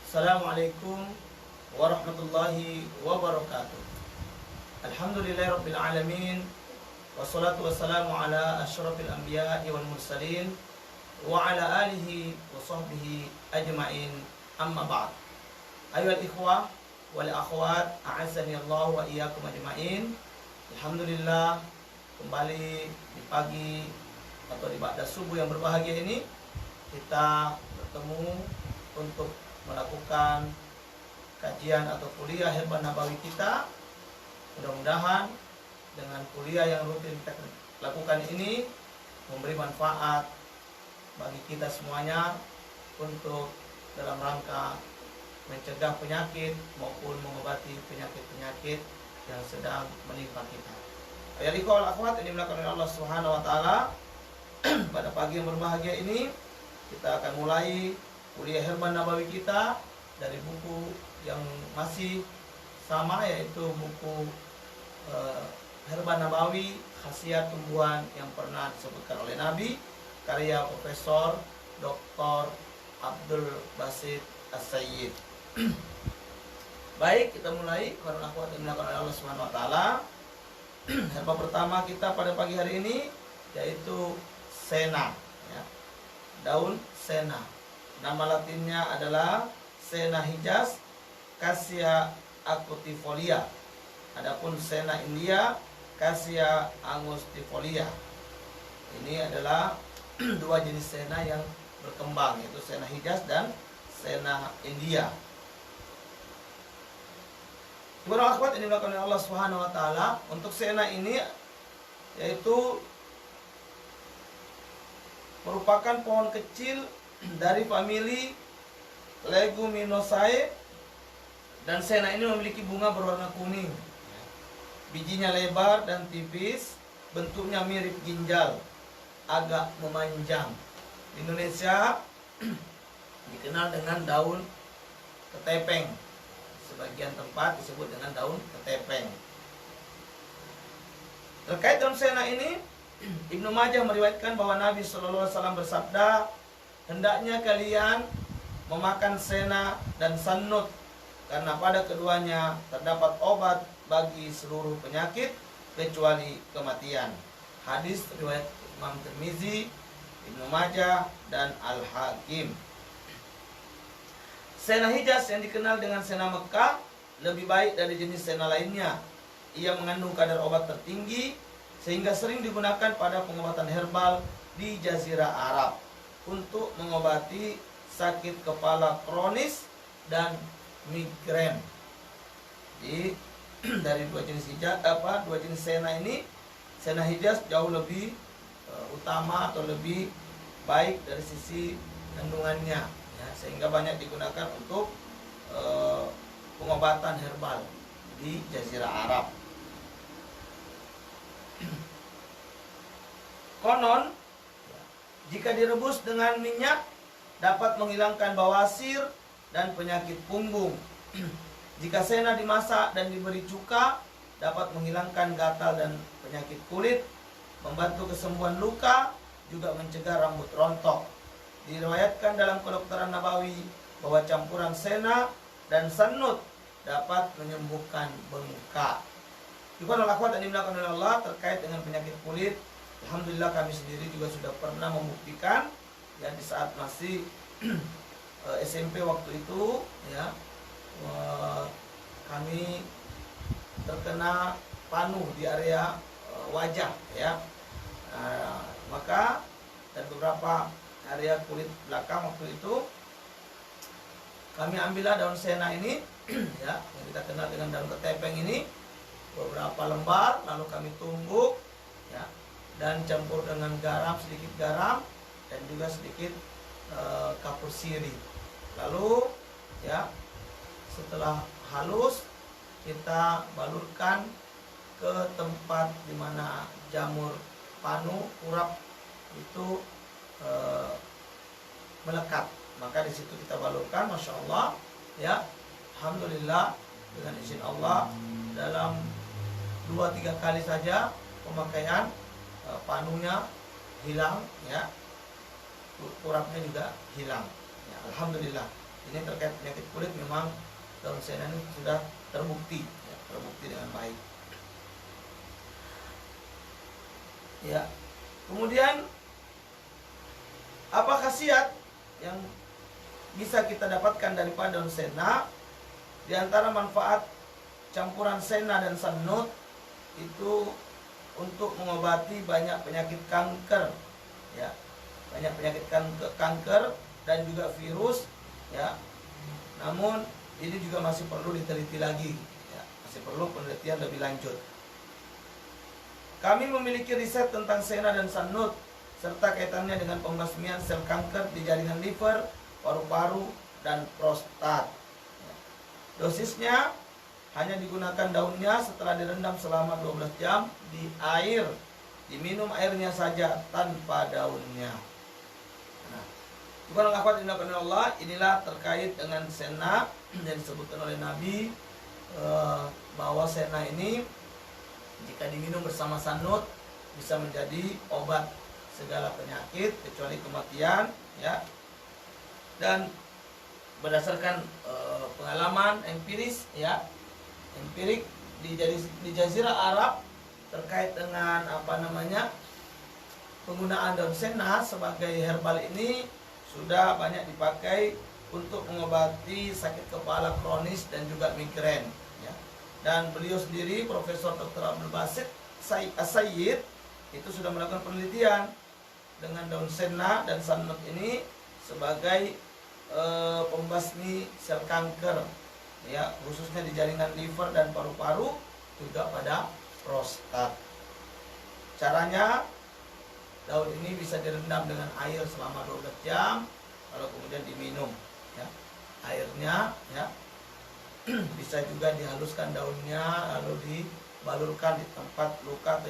Assalamualaikum warahmatullahi wabarakatuh. Alhamdulillahirabbil alamin. Wassalatu wassalamu ala asyrafil anbiya'i wal mursalin wa ala alihi wa sahbihi ajma'in. Amma ba'd. Ayyuhal ikhwah wal akhwat, a'azzani Allah wa iyyakum ajma'in. Alhamdulillah, kembali di pagi atau di ba'da subuh yang berbahagia ini kita bertemu untuk melakukan kajian atau kuliah Herban Nabawi kita. Mudah-mudahan dengan kuliah yang rutin kita lakukan ini memberi manfaat bagi kita semuanya untuk dalam rangka mencegah penyakit maupun mengobati penyakit-penyakit yang sedang menimpa kita. Ya ikhwal akhwat yang dimuliakan oleh Allah Subhanahu wa taala, pada pagi yang berbahagia ini kita akan mulai kuliah Herban Nabawi kita dari buku yang masih sama, yaitu buku Herban Nabawi, khasiat tumbuhan yang pernah disebutkan oleh Nabi, karya Profesor Dr. Abdul Basit As-Sayyid. Baik, kita mulai. Karena akhwat yang dimuliakan oleh Allah Subhanahu wa taala. Herba pertama kita pada pagi hari ini yaitu sena, ya. Daun sena. Nama latinnya adalah Sena Hijaz Cassia acutifolia. Adapun sena India Cassia angustifolia. Ini adalah dua jenis sena yang berkembang, yaitu sena Hijaz dan sena India. Para akhwat ini dimuliakan oleh Allah Subhanahu wa taala, untuk sena ini yaitu merupakan pohon kecil dari famili Leguminosae, dan sena ini memiliki bunga berwarna kuning. Bijinya lebar dan tipis, bentuknya mirip ginjal, agak memanjang. Di Indonesia dikenal dengan daun ketepeng. Sebagian tempat disebut dengan daun ketepeng. Terkait daun sena ini, Ibnu Majah meriwayatkan bahwa Nabi SAW bersabda, hendaknya kalian memakan sena dan sannut, karena pada keduanya terdapat obat bagi seluruh penyakit kecuali kematian. Hadis riwayat Imam Tirmizi, Ibnu Majah, dan Al-Hakim. Sena Hijaz yang dikenal dengan sena Mekah lebih baik dari jenis sena lainnya. Ia mengandung kadar obat tertinggi sehingga sering digunakan pada pengobatan herbal di Jazirah Arab untuk mengobati sakit kepala kronis dan migrain. Jadi dari dua jenis sena ini, sena Hijaz jauh lebih utama atau lebih baik dari sisi kandungannya, ya, sehingga banyak digunakan untuk pengobatan herbal di Jazirah Arab. Konon, jika direbus dengan minyak dapat menghilangkan bawasir dan penyakit punggung. Jika sena dimasak dan diberi cuka dapat menghilangkan gatal dan penyakit kulit, membantu kesembuhan luka, juga mencegah rambut rontok. Diriwayatkan dalam kedokteran Nabawi bahwa campuran sena dan sannut dapat menyembuhkan bengkak. Juga akhwat yang dimuliakan oleh Allah, terkait dengan penyakit kulit, alhamdulillah kami sendiri juga sudah pernah membuktikan, ya, di saat masih SMP waktu itu, ya, kami terkena panu di area wajah, ya. Maka dan beberapa area kulit belakang waktu itu kami ambillah daun sena ini, ya, yang kita kenal dengan daun ketepeng ini, beberapa lembar, lalu kami tumbuk, ya, dan campur dengan garam, sedikit garam dan juga sedikit kapur sirih. Lalu, ya, setelah halus kita balurkan ke tempat di mana jamur panu urap itu melekat. Maka di situ kita balurkan, masya Allah, ya, alhamdulillah, dengan izin Allah dalam 2-3 kali saja pemakaian panunya hilang, ya, urapnya juga hilang, ya, alhamdulillah. Ini terkait penyakit kulit memang daun sena ini sudah terbukti, ya, terbukti dengan baik. Ya, kemudian apa khasiat yang bisa kita dapatkan daripada daun sena? Di antara manfaat campuran sena dan sanut itu untuk mengobati banyak penyakit kanker, ya, banyak penyakit kanker dan juga virus, ya. Namun ini juga masih perlu diteliti lagi, ya, masih perlu penelitian lebih lanjut. Kami memiliki riset tentang sena dan sanut serta kaitannya dengan pembasmian sel kanker di jaringan liver, paru-paru, dan prostat. Dosisnya hanya digunakan daunnya setelah direndam selama 12 jam di air. Diminum airnya saja tanpa daunnya. Nah, bukan akhwat yang dilakukan Allah, inilah terkait dengan sena yang disebutkan oleh Nabi, bahwa sena ini jika diminum bersama sanut bisa menjadi obat segala penyakit kecuali kematian, ya. Dan berdasarkan pengalaman empiris, ya, empirik di Jazirah Arab terkait dengan penggunaan daun sena sebagai herbal ini sudah banyak dipakai untuk mengobati sakit kepala kronis dan juga migrain, ya. Dan beliau sendiri, Profesor Dr. Abdul Basit As-Sayyid, itu sudah melakukan penelitian dengan daun sena dan sanut ini sebagai pembasmi sel kanker, ya, khususnya di jaringan liver dan paru-paru, juga pada prostat. Caranya, daun ini bisa direndam dengan air selama 12 jam, lalu kemudian diminum, ya. Airnya, ya, bisa juga dihaluskan daunnya lalu dibalurkan di tempat luka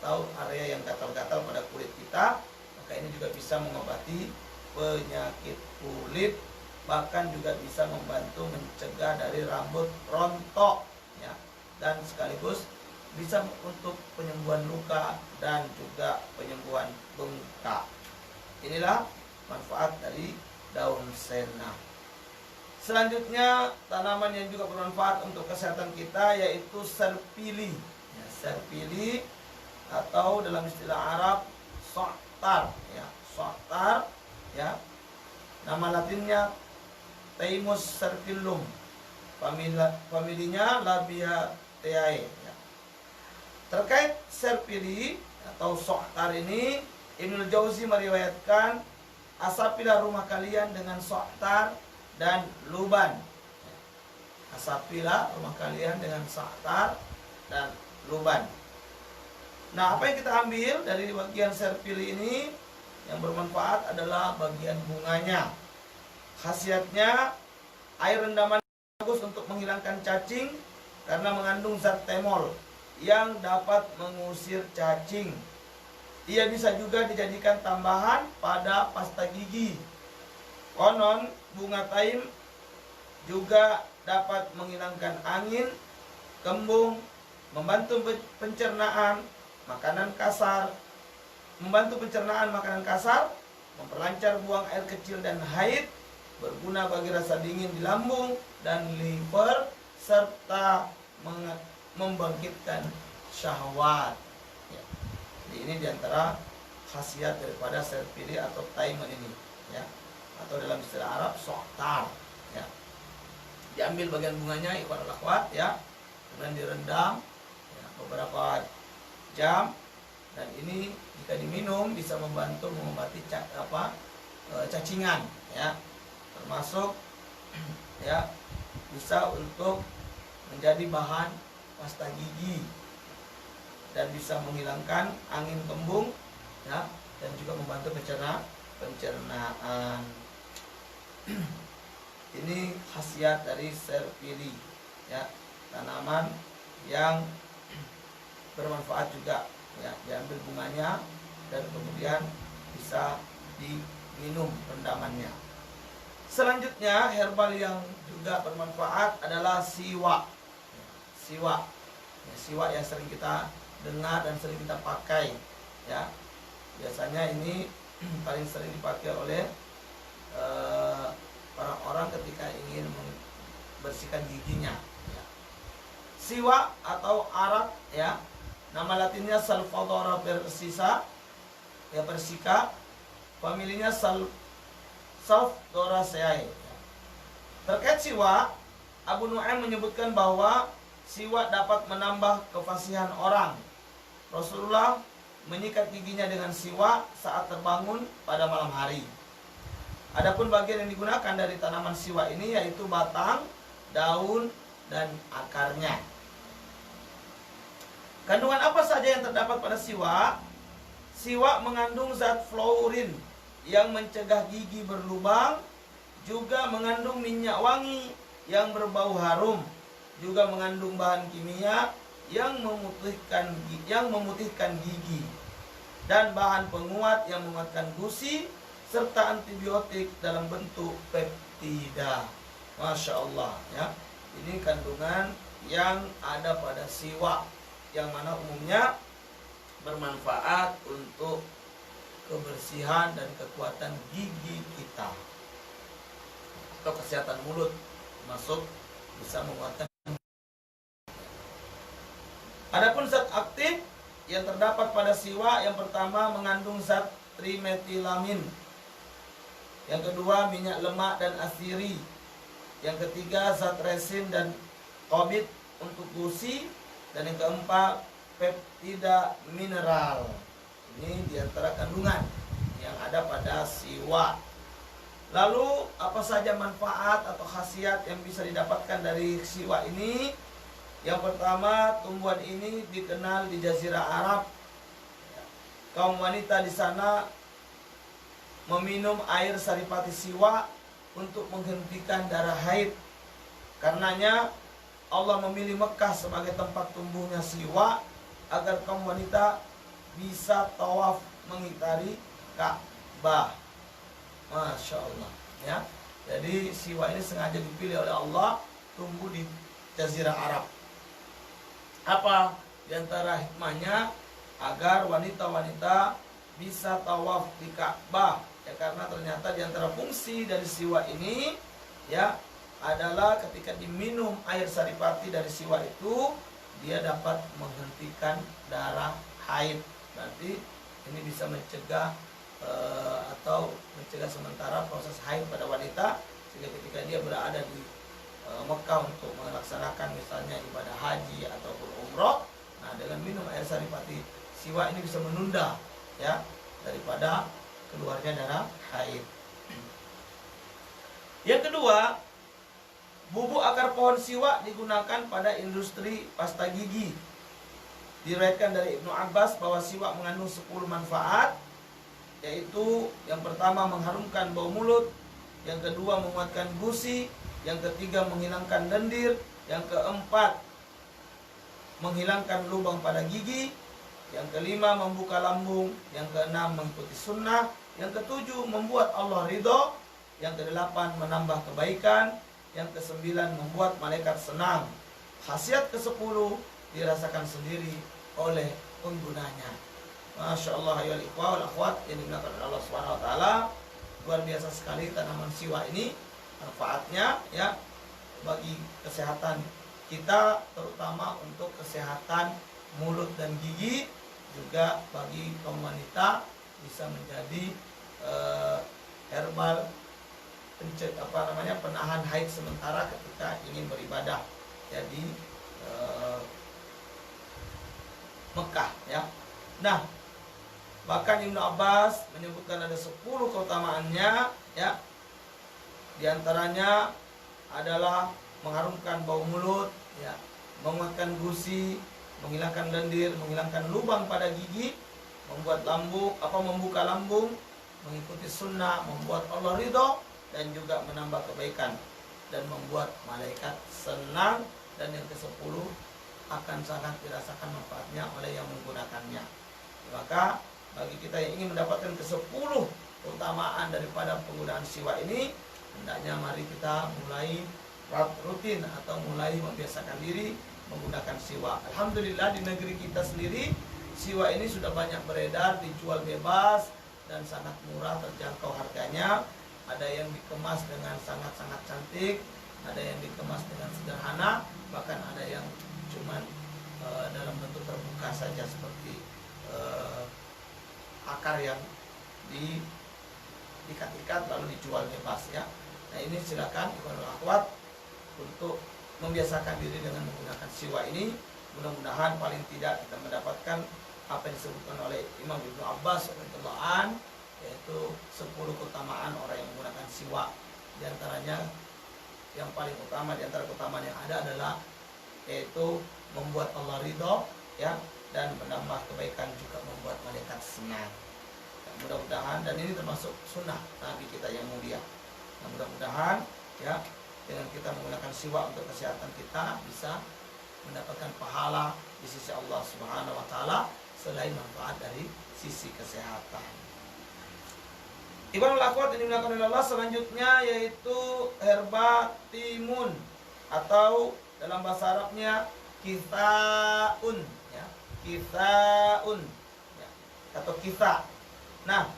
atau area yang gatal-gatal pada kulit kita, maka ini juga bisa mengobati penyakit kulit, bahkan juga bisa membantu mencegah dari rambut rontok, ya, dan sekaligus bisa untuk penyembuhan luka dan juga penyembuhan bengkak. Inilah manfaat dari daun sena. Selanjutnya, tanaman yang juga bermanfaat untuk kesehatan kita yaitu serpili, ya, serpili atau dalam istilah Arab sa'tar, ya, sa'tar, ya. Nama latinnya Thymus serpillum, familinya Labiaceae, ya. Terkait serpili atau sa'tar ini, Ibnul Jauzi meriwayatkan, asapilah rumah kalian dengan sa'tar dan luban. Asapilah rumah kalian dengan sa'tar dan luban. Nah, apa yang kita ambil dari bagian serpili ini yang bermanfaat adalah bagian bunganya. Khasiatnya, air rendaman bagus untuk menghilangkan cacing karena mengandung zat temol yang dapat mengusir cacing. Ia bisa juga dijadikan tambahan pada pasta gigi. Konon, bunga thyme juga dapat menghilangkan angin, kembung, membantu pencernaan makanan kasar, memperlancar buang air kecil dan haid, berguna bagi rasa dingin di lambung dan liver, serta membangkitkan syahwat. Ya. Jadi ini diantara khasiat daripada serpili atau thyme ini, ya, atau dalam istilah Arab sa'tar, ya. Diambil bagian bunganya, ikhwan al-akhwat, ya, kemudian direndam, ya, beberapa jam, dan ini jika diminum bisa membantu mengobati cacingan, ya, termasuk ya bisa untuk menjadi bahan pasta gigi dan bisa menghilangkan angin kembung, ya, dan juga membantu pencernaan. Ini khasiat dari serpili, ya, tanaman yang bermanfaat juga, ya, diambil bunganya dan kemudian bisa diminum rendamannya. Selanjutnya, herbal yang juga bermanfaat adalah siwak. Siwak, ya, siwak yang sering kita dengar dan sering kita pakai, ya. Biasanya ini paling sering dipakai oleh orang-orang ketika ingin membersihkan giginya. Ya. Siwak atau arak, ya, nama latinnya Salvadora persika, ya, persika, familinya Salvdoraceae. Terkait siwak, Abu Nu'aim menyebutkan bahwa siwak dapat menambah kefasihan orang. Rasulullah menyikat giginya dengan siwak saat terbangun pada malam hari. Adapun bagian yang digunakan dari tanaman siwak ini yaitu batang, daun, dan akarnya. Kandungan apa saja yang terdapat pada siwak? Siwak mengandung zat fluorin yang mencegah gigi berlubang, juga mengandung minyak wangi yang berbau harum, juga mengandung bahan kimia yang memutihkan gigi, dan bahan penguat yang menguatkan gusi, serta antibiotik dalam bentuk peptida. Masya Allah, ya. Ini kandungan yang ada pada siwak, yang mana umumnya bermanfaat untuk kebersihan dan kekuatan gigi kita, atau kesehatan mulut, masuk bisa menguatkan. Adapun zat aktif yang terdapat pada siwak, yang pertama mengandung zat trimetilamin, yang kedua minyak lemak dan asiri, yang ketiga zat resin dan kobit untuk gusi, dan yang keempat peptida mineral. Ini diantara kandungan yang ada pada siwak. Lalu apa saja manfaat atau khasiat yang bisa didapatkan dari siwak ini? Yang pertama, tumbuhan ini dikenal di Jazirah Arab. Kaum wanita di sana meminum air saripati siwak untuk menghentikan darah haid. Karenanya Allah memilih Mekah sebagai tempat tumbuhnya siwak agar kaum wanita bisa tawaf mengitari Ka'bah. Masya Allah, ya. Jadi siwak ini sengaja dipilih oleh Allah tumbuh di Jazirah Arab. Apa diantara hikmahnya? Agar wanita-wanita bisa tawaf di Ka'bah. Ya, karena ternyata diantara fungsi dari siwak ini, ya, adalah ketika diminum air saripati dari siwak itu, dia dapat menghentikan darah haid. Berarti ini bisa mencegah atau mencegah sementara proses haid pada wanita, sehingga ketika dia berada di Mekah untuk melaksanakan misalnya ibadah haji ataupun umroh, nah dengan minum air saripati siwak ini bisa menunda, ya, daripada keluarnya darah haid. Yang kedua, bubuk akar pohon siwak digunakan pada industri pasta gigi. Diriwayatkan dari Ibnu Abbas bahwa siwak mengandung 10 manfaat, yaitu yang pertama mengharumkan bau mulut, yang kedua menguatkan gusi, yang ketiga menghilangkan lendir, yang keempat menghilangkan lubang pada gigi, yang kelima membuka lambung, yang keenam mengikuti sunnah, yang ketujuh membuat Allah ridho, yang kedelapan menambah kebaikan, yang kesembilan membuat malaikat senang. Khasiat ke-10 dirasakan sendiri oleh penggunanya. Masya Allah, ya ikhwah wal akhwat yang dimuliakan oleh Allah Subhanahu wa taala. Luar biasa sekali tanaman siwak ini, manfaatnya, ya, bagi kesehatan kita, terutama untuk kesehatan mulut dan gigi, juga bagi kaum wanita bisa menjadi herbal penahan haid sementara ketika ingin beribadah, ya, di Mekah, ya. Nah, bahkan Ibnu Abbas menyebutkan ada 10 keutamaannya, ya. Di antaranya adalah mengharumkan bau mulut, ya, menguatkan gusi, menghilangkan lendir, menghilangkan lubang pada gigi, membuka lambung, mengikuti sunnah, membuat Allah ridho, dan juga menambah kebaikan dan membuat malaikat senang. Dan yang ke-10 akan sangat dirasakan manfaatnya oleh yang menggunakannya. Maka bagi kita yang ingin mendapatkan ke-10 keutamaan daripada penggunaan siwak ini, hendaknya mari kita mulai rutin atau mulai membiasakan diri menggunakan siwak. Alhamdulillah di negeri kita sendiri siwak ini sudah banyak beredar, dijual bebas dan sangat murah, terjangkau harganya. ada yang dikemas dengan sangat-sangat cantik, ada yang dikemas dengan sederhana, bahkan ada yang cuman dalam bentuk terbuka saja seperti akar yang diikat-ikat lalu dijual bebas ya. Nah ini silakan ikhwanul akhwat untuk membiasakan diri dengan menggunakan siwak ini. Mudah-mudahan paling tidak kita mendapatkan apa yang disebutkan oleh Imam Ibnu Abbas radhiyallahu an, yaitu 10 keutamaan orang yang menggunakan siwak. Di antaranya yang paling utama di antara keutamaan yang ada adalah yaitu membuat Allah ridho ya, dan menambah kebaikan, juga membuat malaikat senang. Mudah-mudahan, dan ini termasuk sunnah Nabi kita yang mulia. Nah, mudah-mudahan ya dengan kita menggunakan siwak untuk kesehatan kita bisa mendapatkan pahala di sisi Allah Subhanahu wa taala selain manfaat dari sisi kesehatan. Ikhwanul akhwat yang dimuliakan oleh Allah, selanjutnya yaitu herba timun atau dalam bahasa Arabnya kithaun ya, kithaun ya, atau kitha. Nah,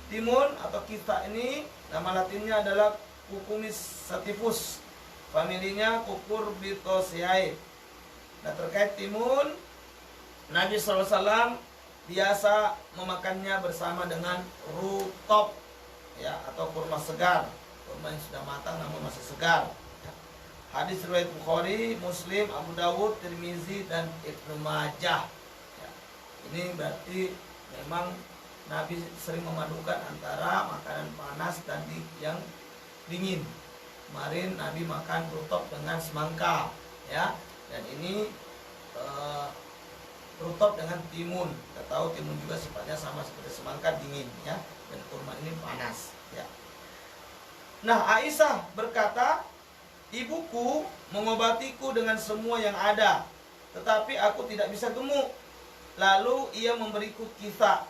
timun atau kitha ini nama latinnya adalah Cucumis sativus, familinya Cucurbitaceae. Nah, terkait timun, Nabi SAW biasa memakannya bersama dengan rutop ya, atau kurma segar, kurma yang sudah matang namun masih segar. Hadis riwayat Bukhari, Muslim, Abu Dawud, Tirmizi, dan Ibnu Majah ya. Ini berarti memang Nabi sering memadukan antara makanan panas dan yang dingin. Kemarin Nabi makan rutop dengan semangka ya, dan ini rutop dengan timun. Kita tahu timun juga sifatnya sama seperti semangka, dingin ya, dan kurma ini panas ya. Nah, Aisyah berkata, ibuku mengobatiku dengan semua yang ada, tetapi aku tidak bisa gemuk. Lalu ia memberiku kitha,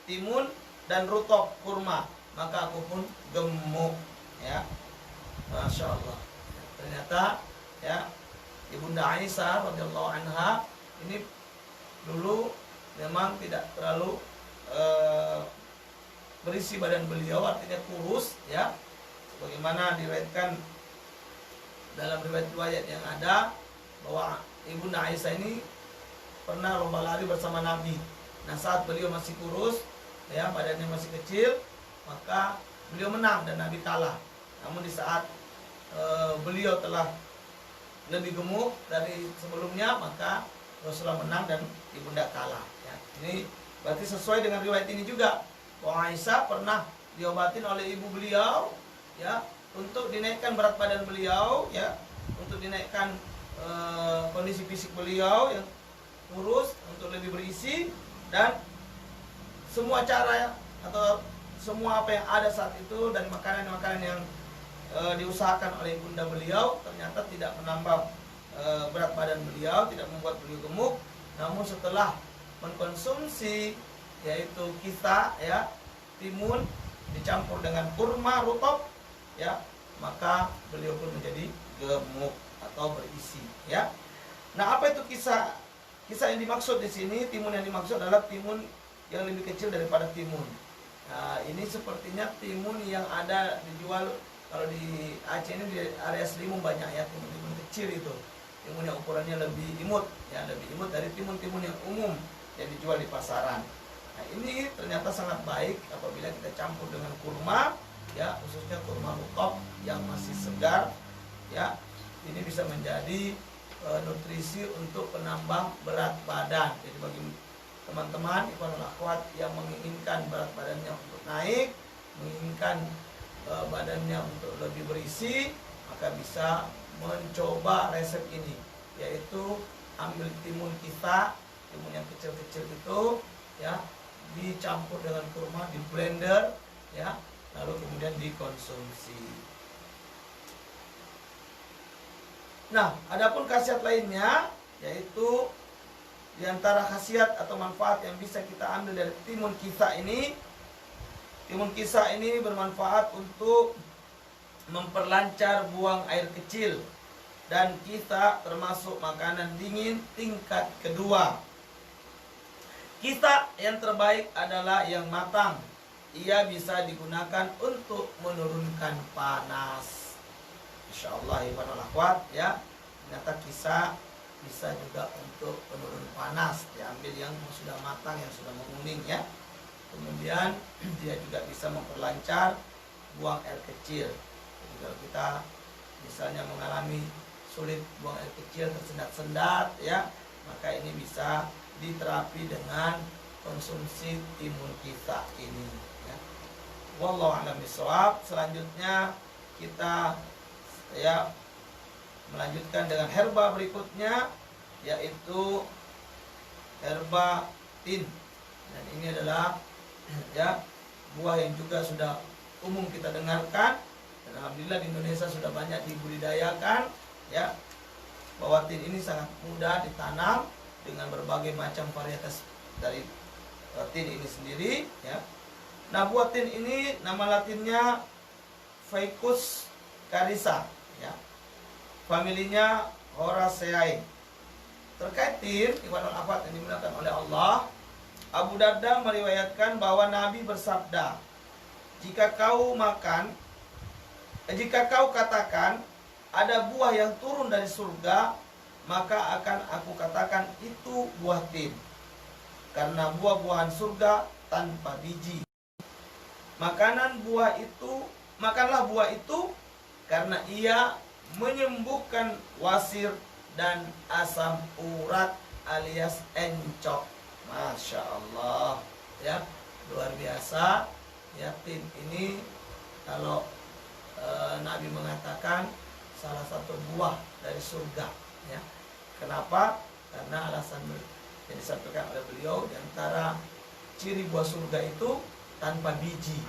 timun, dan rutop kurma, maka aku pun gemuk ya. Masya Allah. Ternyata ya, Ibunda Aisyah radhiyallahu anha ini dulu memang tidak terlalu berisi badan beliau, artinya kurus ya, sebagaimana diriwayatkan dalam riwayat yang ada bahwa Ibunda Aisyah ini pernah lomba lari bersama Nabi. Nah, saat beliau masih kurus ya, badannya masih kecil, maka beliau menang dan Nabi kalah. Namun di saat beliau telah lebih gemuk dari sebelumnya, maka Rasulullah menang dan ibunda kalah ya. Ini berarti sesuai dengan riwayat ini juga bahwa Aisyah pernah diobatin oleh ibu beliau ya, untuk dinaikkan berat badan beliau ya, untuk dinaikkan kondisi fisik beliau yang kurus, untuk lebih berisi, dan semua cara atau semua apa yang ada saat itu dan makanan-makanan yang diusahakan oleh ibunda beliau ternyata tidak menambah berat badan beliau, tidak membuat beliau gemuk. Namun setelah mengkonsumsi yaitu kitha ya, timun dicampur dengan kurma rutop ya, maka beliau pun menjadi gemuk atau berisi ya. Nah, apa itu kisah yang dimaksud di sini? Timun yang dimaksud adalah timun yang lebih kecil daripada timun. Nah, ini sepertinya timun yang ada dijual kalau di Aceh ini, di area Selimung banyak ya timun-timun kecil itu. Timun yang ukurannya lebih imut ya, lebih imut dari timun-timun yang umum yang dijual di pasaran. Nah, ini ternyata sangat baik apabila kita campur dengan kurma ya, khususnya kurma rutop yang masih segar ya. Ini bisa menjadi nutrisi untuk penambah berat badan. Jadi bagi teman-teman ikhwanul akhwat yang menginginkan berat badannya untuk naik, menginginkan badannya untuk lebih berisi, maka bisa mencoba resep ini, yaitu ambil timun kita, timun yang kecil-kecil itu ya, dicampur dengan kurma, di blender ya, lalu kemudian dikonsumsi. Nah, adapun khasiat lainnya, yaitu diantara khasiat atau manfaat yang bisa kita ambil dari timun kita ini, timun kisah ini bermanfaat untuk memperlancar buang air kecil, dan kita termasuk makanan dingin tingkat kedua. Kita yang terbaik adalah yang matang, ia bisa digunakan untuk menurunkan panas. Insya Allah ibn akhwat ya, ternyata kisah bisa juga untuk penurun panas. Diambil yang sudah matang, yang sudah menguning ya. Kemudian dia juga bisa memperlancar buang air kecil. Jadi kalau kita misalnya mengalami sulit buang air kecil, tersendat-sendat ya, maka ini bisa diterapi dengan konsumsi timun kita ini ya. Wallahu a'lam bishawab. Selanjutnya kita ya melanjutkan dengan herba berikutnya, yaitu herba tin. Dan ini adalah ya buah yang juga sudah umum kita dengarkan. Dan alhamdulillah di Indonesia sudah banyak dibudidayakan ya. Bahwa tin ini sangat mudah ditanam dengan berbagai macam varietas dari tin ini sendiri ya. Nah, buah tin ini nama latinnya Ficus carissa ya. Familinya Horaceae. Terkait tin, ikhwanul akhwat yang dimuliakan oleh Allah, Abu Darda meriwayatkan bahwa Nabi bersabda, jika kau katakan ada buah yang turun dari surga, maka akan aku katakan itu buah tin. Karena buah-buahan surga tanpa biji. Makanlah buah itu karena ia menyembuhkan wasir dan asam urat alias encok. Masya Allah ya, luar biasa ya. Tin ini kalau Nabi mengatakan salah satu buah dari surga ya. Kenapa? Karena alasan yang disampaikan oleh beliau, diantara ciri buah surga itu tanpa biji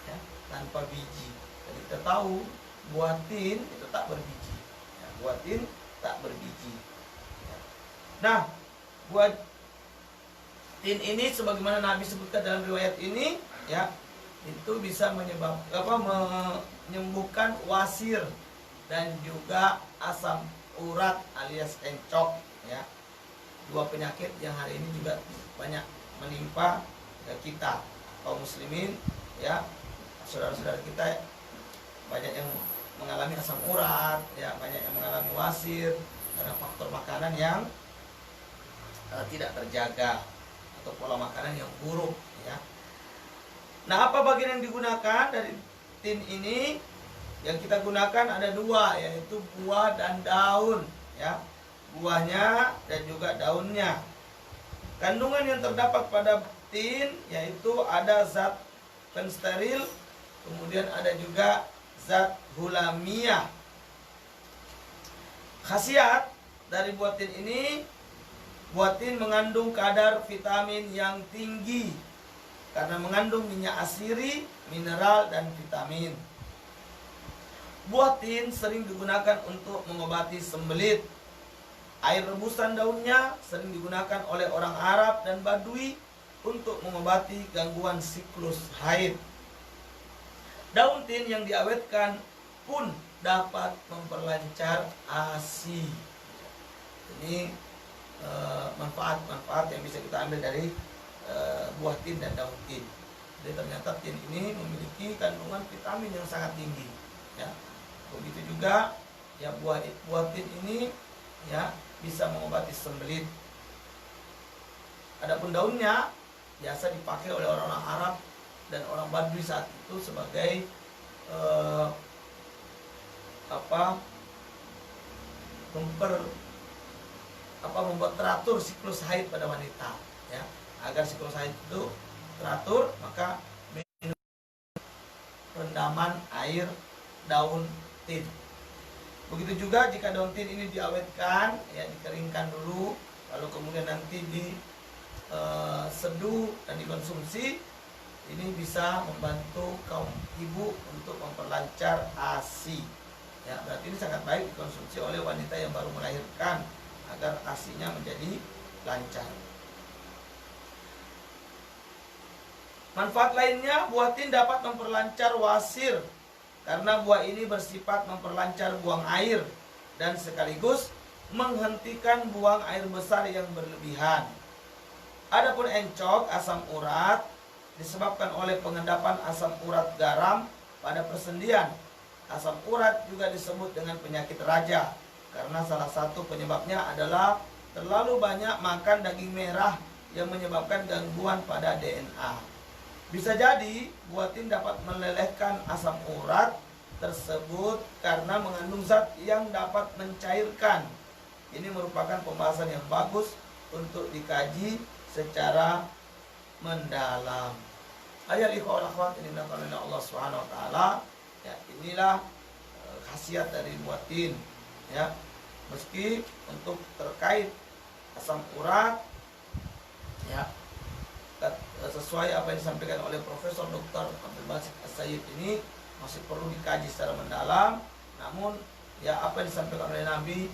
ya, tanpa biji. Jadi kita tahu buah tin itu tak berbiji ya, buah tin tak berbiji ya. Nah, buah tin ini sebagaimana Nabi sebutkan dalam riwayat ini ya, itu bisa menyembuhkan wasir dan juga asam urat alias encok ya. Dua penyakit yang hari ini juga banyak menimpa kita kaum muslimin ya. Saudara-saudara kita banyak yang mengalami asam urat ya, banyak yang mengalami wasir karena faktor makanan yang tidak terjaga atau pola makanan yang buruk ya. Nah, apa bagian yang digunakan dari tin ini? Yang kita gunakan ada dua, yaitu buah dan daun ya. Buahnya dan juga daunnya. Kandungan yang terdapat pada tin yaitu ada zat pensteril, kemudian ada juga zat hulamiyah. Khasiat dari buah tin ini, buah tin mengandung kadar vitamin yang tinggi karena mengandung minyak asiri, mineral, dan vitamin. Buah tin sering digunakan untuk mengobati sembelit. Air rebusan daunnya sering digunakan oleh orang Arab dan Badui untuk mengobati gangguan siklus haid. Daun tin yang diawetkan pun dapat memperlancar ASI. Ini manfaat-manfaat yang bisa kita ambil dari buah tin dan daun tin. Jadi ternyata tin ini memiliki kandungan vitamin yang sangat tinggi ya. Begitu juga ya, buah tin ini ya bisa mengobati sembelit. Adapun daunnya biasa dipakai oleh orang-orang Arab dan orang Badui saat itu sebagai membuat teratur siklus haid pada wanita ya. Agar siklus haid itu teratur, maka minum rendaman air daun tin. Begitu juga jika daun tin ini diawetkan, ya dikeringkan dulu, lalu kemudian nanti diseduh dan dikonsumsi, ini bisa membantu kaum ibu untuk memperlancar ASI. Ya, berarti ini sangat baik dikonsumsi oleh wanita yang baru melahirkan agar ASI-nya menjadi lancar. Manfaat lainnya, buah tin dapat memperlancar wasir karena buah ini bersifat memperlancar buang air dan sekaligus menghentikan buang air besar yang berlebihan. Adapun encok, asam urat, disebabkan oleh pengendapan asam urat garam pada persendian. Asam urat juga disebut dengan penyakit raja karena salah satu penyebabnya adalah terlalu banyak makan daging merah yang menyebabkan gangguan pada DNA. Bisa jadi buatin dapat melelehkan asam urat tersebut karena mengandung zat yang dapat mencairkan. Ini merupakan pembahasan yang bagus untuk dikaji secara mendalam. Ayat ikhwal akhwat ini dimuliakan oleh Allah Subhanahu wa taala. Ya, inilah khasiat dari buatin, ya. Meski untuk terkait asam urat, ya, sesuai apa yang disampaikan oleh Profesor Dr. Abdul Basit As-Sayyid ini masih perlu dikaji secara mendalam. Namun ya apa yang disampaikan oleh Nabi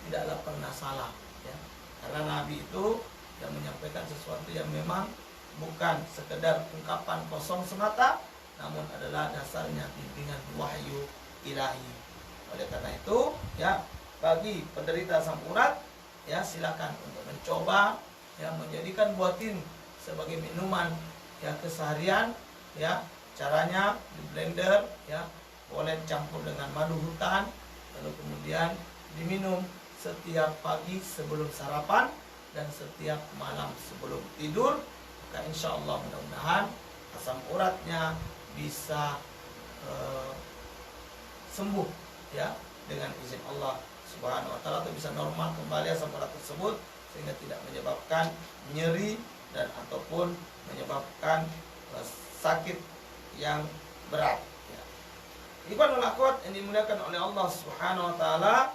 tidaklah pernah salah, ya. Karena Nabi itu yang menyampaikan sesuatu yang memang bukan sekedar ungkapan kosong semata, namun adalah dasarnya bimbingan wahyu ilahi. Oleh karena itu, ya, bagi penderita asam urat, ya, silakan untuk mencoba, ya, menjadikan buatin sebagai minuman, ya, keseharian, ya. Caranya di blender, ya, boleh campur dengan madu hutan, lalu kemudian diminum setiap pagi sebelum sarapan dan setiap malam sebelum tidur. Maka insya Allah mudah-mudahan asam uratnya bisa sembuh, ya, dengan izin Allah Subhanahu wa taala, atau bisa normal kembali asam urat tersebut sehingga tidak menyebabkan nyeri dan ataupun menyebabkan sakit yang berat, ya. Ikhwan wal akhwat yang dimuliakan oleh Allah Subhanahu wa taala,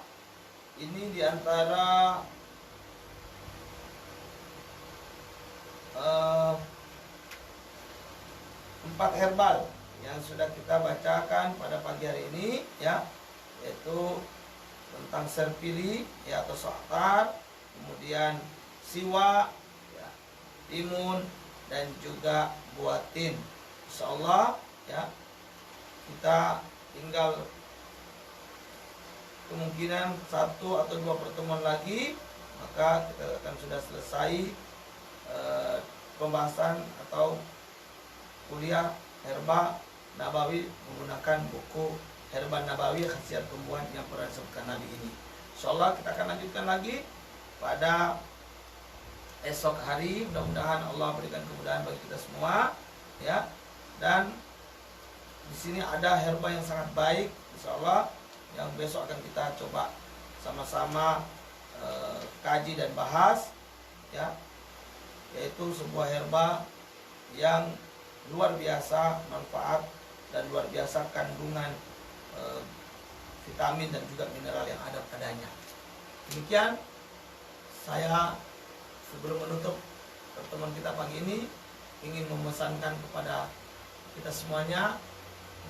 ini diantara 4 herbal yang sudah kita bacakan pada pagi hari ini, ya, yaitu tentang serpili, ya, atau sa'atar, kemudian siwa, ya, timun, dan juga buatin. Insyaallah, ya, kita tinggal kemungkinan 1 atau 2 pertemuan lagi, maka kita akan sudah selesai pembahasan atau kuliah herba nabawi menggunakan buku Herba Nabawi Khasiat Tumbuhan yang pernah disebutkan Nabi ini. Insyaallah kita akan lanjutkan lagi pada esok hari. Mudah-mudahan Allah berikan kemudahan bagi kita semua, ya. Dan di sini ada herba yang sangat baik, insyaallah, yang besok akan kita coba sama-sama kaji dan bahas, ya, yaitu sebuah herba yang luar biasa manfaat dan luar biasa kandungan vitamin dan juga mineral yang ada padanya. Demikian saya sebelum menutup pertemuan kita pagi ini ingin memesankan kepada kita semuanya,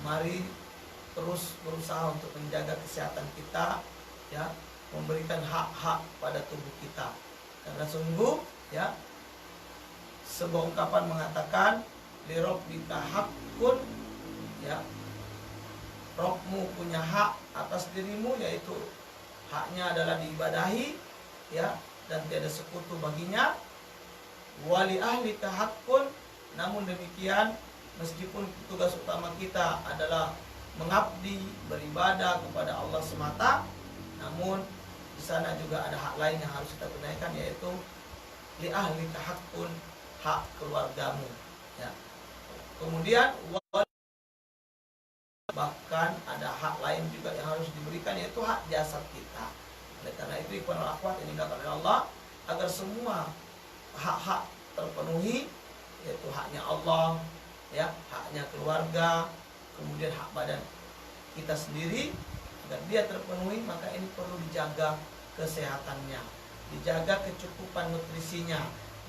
mari terus berusaha untuk menjaga kesehatan kita, ya, memberikan hak-hak pada tubuh kita. Karena sungguh, ya, sebuah ungkapan mengatakan li rabbika haqqun, ya, Rabbmu punya hak atas dirimu, yaitu haknya adalah diibadahi, ya, dan tiada sekutu baginya. Wali ahlika haqqun, namun demikian meskipun tugas utama kita adalah mengabdi beribadah kepada Allah semata, namun di sana juga ada hak lain yang harus kita tunaikan, yaitu li ahlika haqqun, hak keluargamu, ya. Kemudian bahkan ada hak lain juga yang harus diberikan, yaitu hak jasad kita. Oleh karena itu ikhwan wal akhwat ini dimuliakan oleh Allah, agar semua hak-hak terpenuhi, yaitu haknya Allah, ya, haknya keluarga, kemudian hak badan kita sendiri, agar dia terpenuhi, maka ini perlu dijaga kesehatannya, dijaga kecukupan nutrisinya,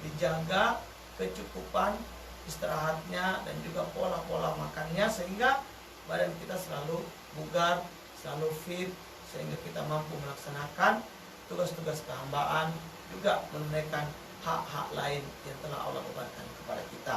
dijaga kecukupan istirahatnya, dan juga pola-pola makannya, sehingga badan kita selalu bugar, selalu fit, sehingga kita mampu melaksanakan tugas-tugas kehambaan, juga menunaikan hak-hak lain yang telah Allah bebankan kepada kita.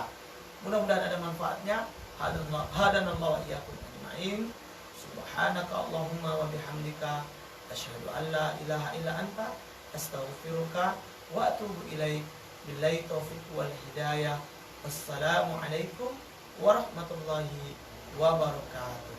Mudah-mudahan ada manfaatnya. Hadanallahu wa iyyakum ajma'in. Subhanaka Allahumma wa bihamdika asyhadu an la ilaha illa anta astaghfiruka wa atubu ilaik. Billahi taufiq wal hidayah. Wassalamualaikum warahmatullahi wabarakatuh.